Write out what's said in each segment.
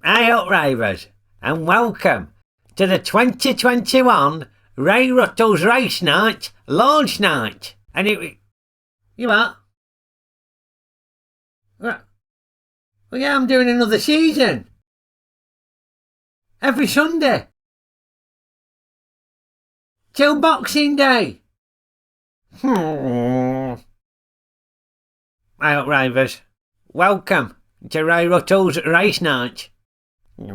Hi up, Ravers, and welcome to the 2021 Ray Ruttle's Race Night Launch Night. And you what? Well, yeah, I'm doing another season. Every Sunday. Till Boxing Day. Hi up, Ravers. Welcome to Ray Ruttle's Race Night. And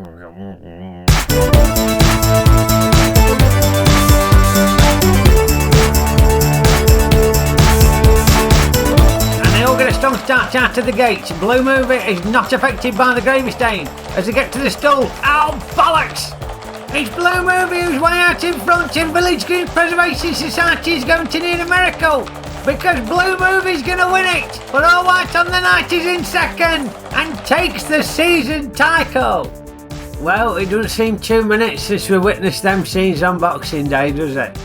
they all get a strong start out of the gates. Blue Movie is not affected by the gravy stain as they get to the stall. Oh, bollocks! It's Blue Movie who's way out in front, and Village Green Preservation Society is going to need a miracle because Blue Movie's going to win it. But All White on the Night is in second and takes the season title. Well, it doesn't seem 2 minutes since we witnessed them scenes on Boxing Day, does it?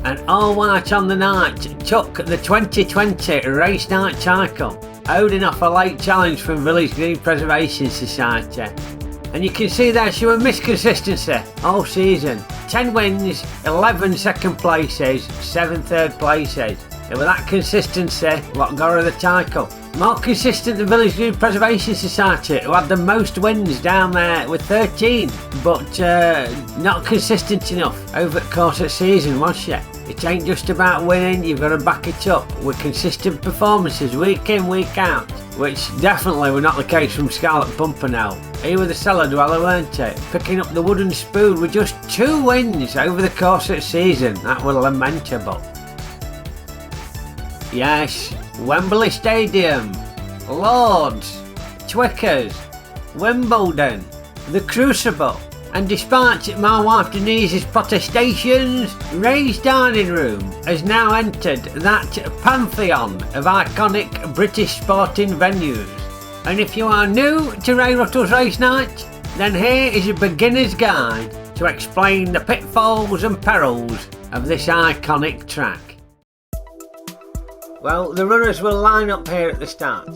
And All White on the Night took the 2020 Race Night title, holding off a late challenge from Village Green Preservation Society. And you can see there she was misconsistency all season. 10 wins, 11 second places, 7 third places. And with that consistency, what got her the title. More consistent than Village Green Preservation Society, who had the most wins down there with 13, but not consistent enough over the course of the season, was she? It ain't just about winning, you've got to back it up with consistent performances week in, week out, which definitely were not the case from Scarlet Pimpernel. He was the cellar dweller, weren't he? Picking up the wooden spoon with just 2 wins over the course of the season. That was lamentable. Yes, Wembley Stadium, Lords, Twickers, Wimbledon, the Crucible, and despite my wife Denise's protestations, Ray's Dining Room has now entered that pantheon of iconic British sporting venues. And if you are new to Ray Ruttle's Race Night, then here is a beginner's guide to explain the pitfalls and perils of this iconic track. Well, the runners will line up here at the start,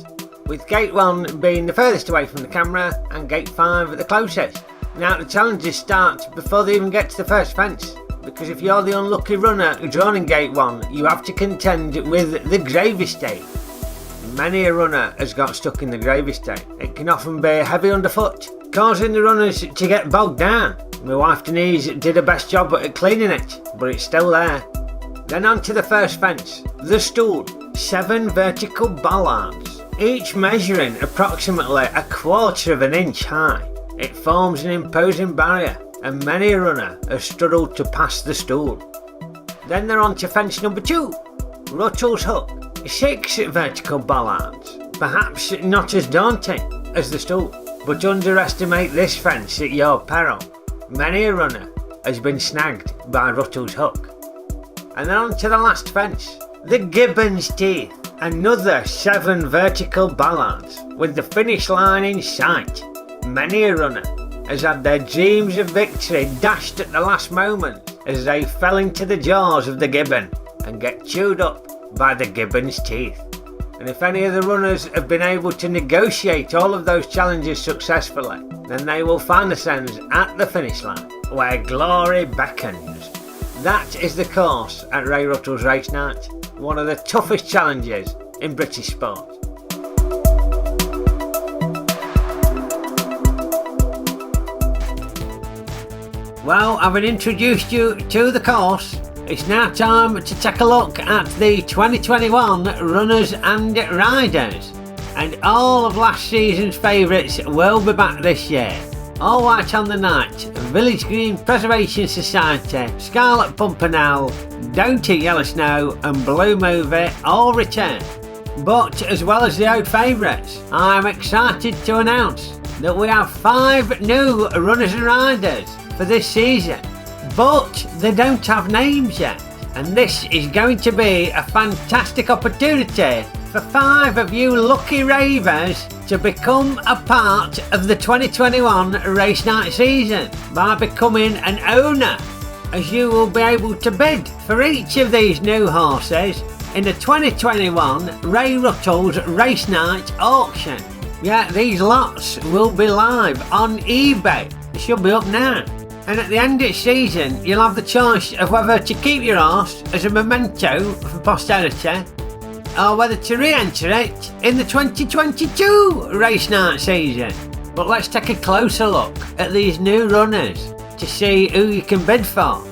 with Gate 1 being the furthest away from the camera and Gate 5 the closest. Now the challenges start before they even get to the first fence, because if you're the unlucky runner drawn in Gate 1, you have to contend with the gravy stain. Many a runner has got stuck in the gravy stain. It can often be heavy underfoot, causing the runners to get bogged down. My wife Denise did her best job at cleaning it, but it's still there. Then on to the first fence, the stool. 7 vertical bollards, each measuring approximately 1/4 of an inch high. It forms an imposing barrier, and many a runner has struggled to pass the stool. Then they're on to fence number 2, Ruttle's Hook. 6 vertical bollards, perhaps not as daunting as the stool, but underestimate this fence at your peril. Many a runner has been snagged by Ruttle's Hook. And then on to the last fence, the Gibbon's Teeth. Another 7 vertical bollards with the finish line in sight. Many a runner has had their dreams of victory dashed at the last moment as they fell into the jaws of the Gibbon and get chewed up by the Gibbon's teeth. And if any of the runners have been able to negotiate all of those challenges successfully, then they will find themselves at the finish line where glory beckons. That is the course at Ray Ruttle's Race Night, one of the toughest challenges in British sport. Well, having introduced you to the course, it's now time to take a look at the 2021 runners and riders. And all of last season's favourites will be back this year. All White on the Night, Village Green Preservation Society, Scarlet Pimpernel, Downty Yellow Snow and Blue Movie all return. But as well as the old favourites, I'm excited to announce that we have 5 new runners and riders for this season. But they don't have names yet. And this is going to be a fantastic opportunity for 5 of you lucky ravers to become a part of the 2021 Race Night season by becoming an owner, as you will be able to bid for each of these new horses in the 2021 Ray Ruttle's Race Night auction. Yeah, these lots will be live on eBay. They should be up now. And at the end of the season, you'll have the choice of whether to keep your horse as a memento for posterity, or whether to re-enter it in the 2022 race night season. But let's take a closer look at these new runners to see who you can bid for.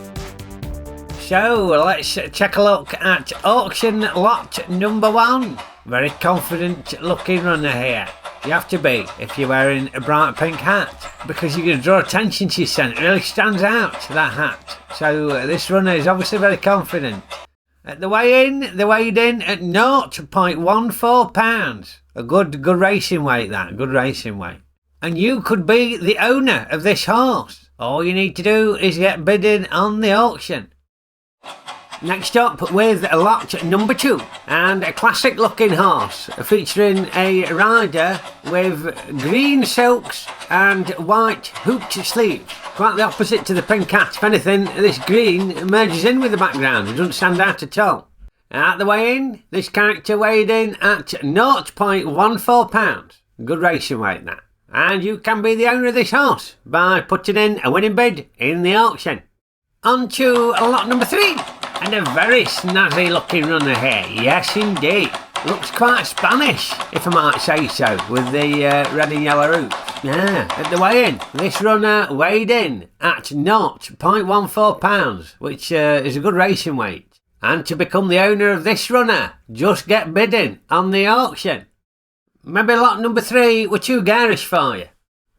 So let's take a look at auction lot number 1. Very confident looking runner here. You have to be if you're wearing a bright pink hat, because you're going to draw attention to your scent. It really stands out, that hat. So this runner is obviously very confident. At the weigh-in, they weighed in at 0.14 pounds. A good racing weight, that. Good racing weight. And you could be the owner of this horse. All you need to do is get bidding on the auction. Next up with lot number 2, and a classic looking horse featuring a rider with green silks and white hooped sleeves. Quite the opposite to the pink hat. If anything, this green merges in with the background. It doesn't stand out at all. At the weigh-in, this character weighed in at 0.14 pounds. Good racing weight, that. And you can be the owner of this horse by putting in a winning bid in the auction. On to lot number 3. And a very snazzy looking runner here. Yes, indeed. Looks quite Spanish, if I might say so, with the red and yellow hoops. Yeah, at the weigh-in, this runner weighed in at 0.14 pounds, which is a good racing weight. And to become the owner of this runner, just get bidding on the auction. Maybe lot number 3 were too garish for you.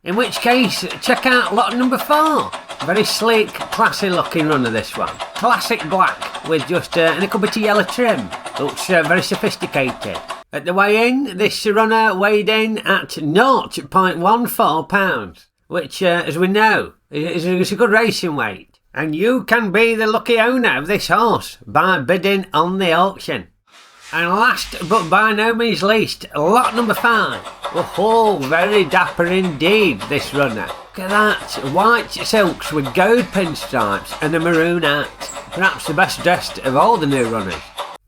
In which case, check out lot number 4. Very sleek, classy looking runner, this one. Classic black with just a little bit of yellow trim. Looks very sophisticated. At the weigh-in, this runner weighed in at 0.14 pounds, which, as we know, is a good racing weight. And you can be the lucky owner of this horse by bidding on the auction. And last but by no means least, lot number 5. Oh, very dapper indeed, this runner. Look at that, white silks with gold pinstripes and a maroon hat. Perhaps the best dressed of all the new runners.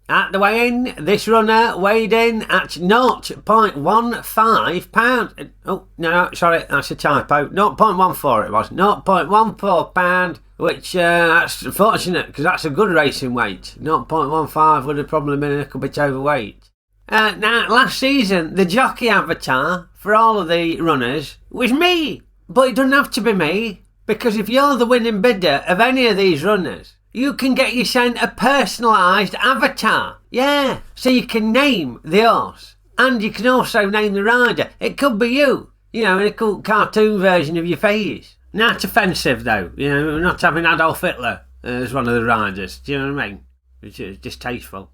At the weigh-in, this runner weighed in at 0.15 pounds. Oh, no, sorry, that's a typo. 0.14 it was. 0.14 pound, which that's fortunate, because that's a good racing weight. 0.15 would have probably been a little bit overweight. Now, last season, the jockey avatar for all of the runners was me. But it doesn't have to be me, because if you're the winning bidder of any of these runners, you can get you sent a personalised avatar. Yeah, so you can name the horse, and you can also name the rider. It could be you, in a cool cartoon version of your face. Not offensive though, not having Adolf Hitler as one of the riders. Do you know what I mean? Which is distasteful.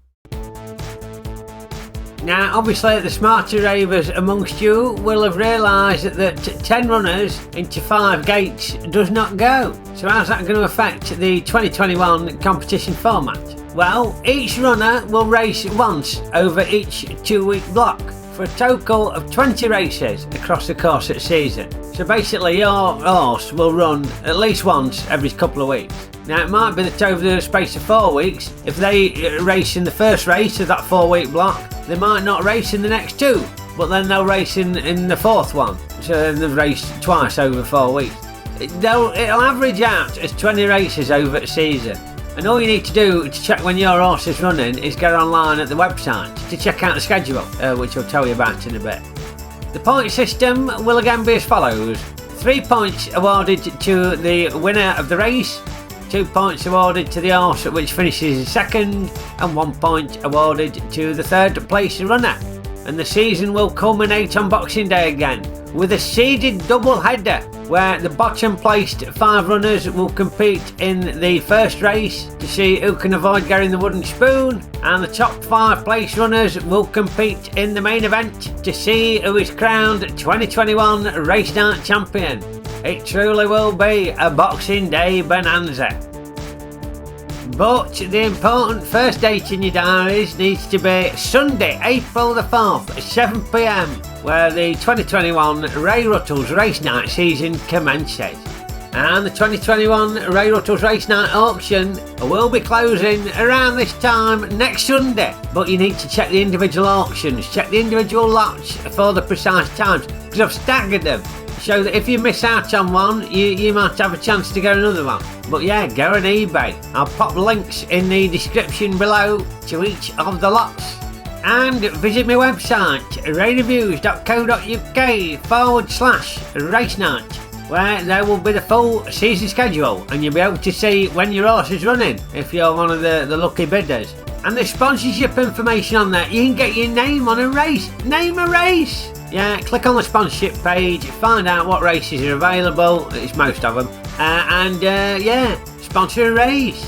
Now, obviously, the smarter ravers amongst you will have realised that 10 runners into 5 gates does not go. So how's that going to affect the 2021 competition format? Well, each runner will race once over each 2-week block for a total of 20 races across the course of the season. So basically, your horse will run at least once every couple of weeks. Now, it might be that over the space of 4 weeks, if they race in the first race of that 4-week block, they might not race in the next 2, but then they'll race in the 4th one. So they've raced twice over 4 weeks. It'll average out as 20 races over the season. And all you need to do to check when your horse is running is go online at the website to check out the schedule, which I'll tell you about in a bit. The point system will again be as follows. 3 points awarded to the winner of the race, 2 points awarded to the horse which finishes second, and 1 point awarded to the third place runner. And the season will culminate on Boxing Day again with a seeded double header where the bottom placed 5 runners will compete in the first race to see who can avoid getting the wooden spoon, and the top 5 place runners will compete in the main event to see who is crowned 2021 Race Night Champion. It truly will be a Boxing Day bonanza. But the important first date in your diaries needs to be Sunday, April the 4th at 7 p.m, where the 2021 Ray Ruttle's Race Night season commences. And the 2021 Ray Ruttle's Race Night auction will be closing around this time next Sunday. But you need to check the individual auctions, check the individual lots for the precise times, because I've staggered them, so that if you miss out on one, you might have a chance to get another one. But yeah, go on eBay. I'll pop links in the description below to each of the lots. And visit my website, rayreviews.co.uk/race night, where there will be the full season schedule, and you'll be able to see when your horse is running if you're one of the lucky bidders. And the sponsorship information on there, you can get your name on a race. Name a race! Yeah, click on the sponsorship page, find out what races are available, it's most of them, yeah, sponsor a race.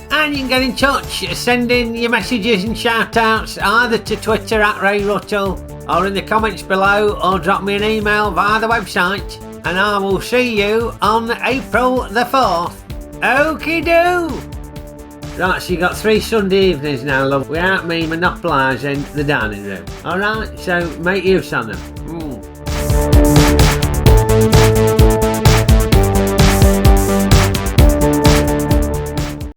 And you can get in touch, send in your messages and shout outs either to Twitter @RayRuttle or in the comments below, or drop me an email via the website, and I will see you on April the 4th. Okie doo! Right, so you got 3 Sunday evenings now, love, without me monopolising the dining room. Alright, so make use of them.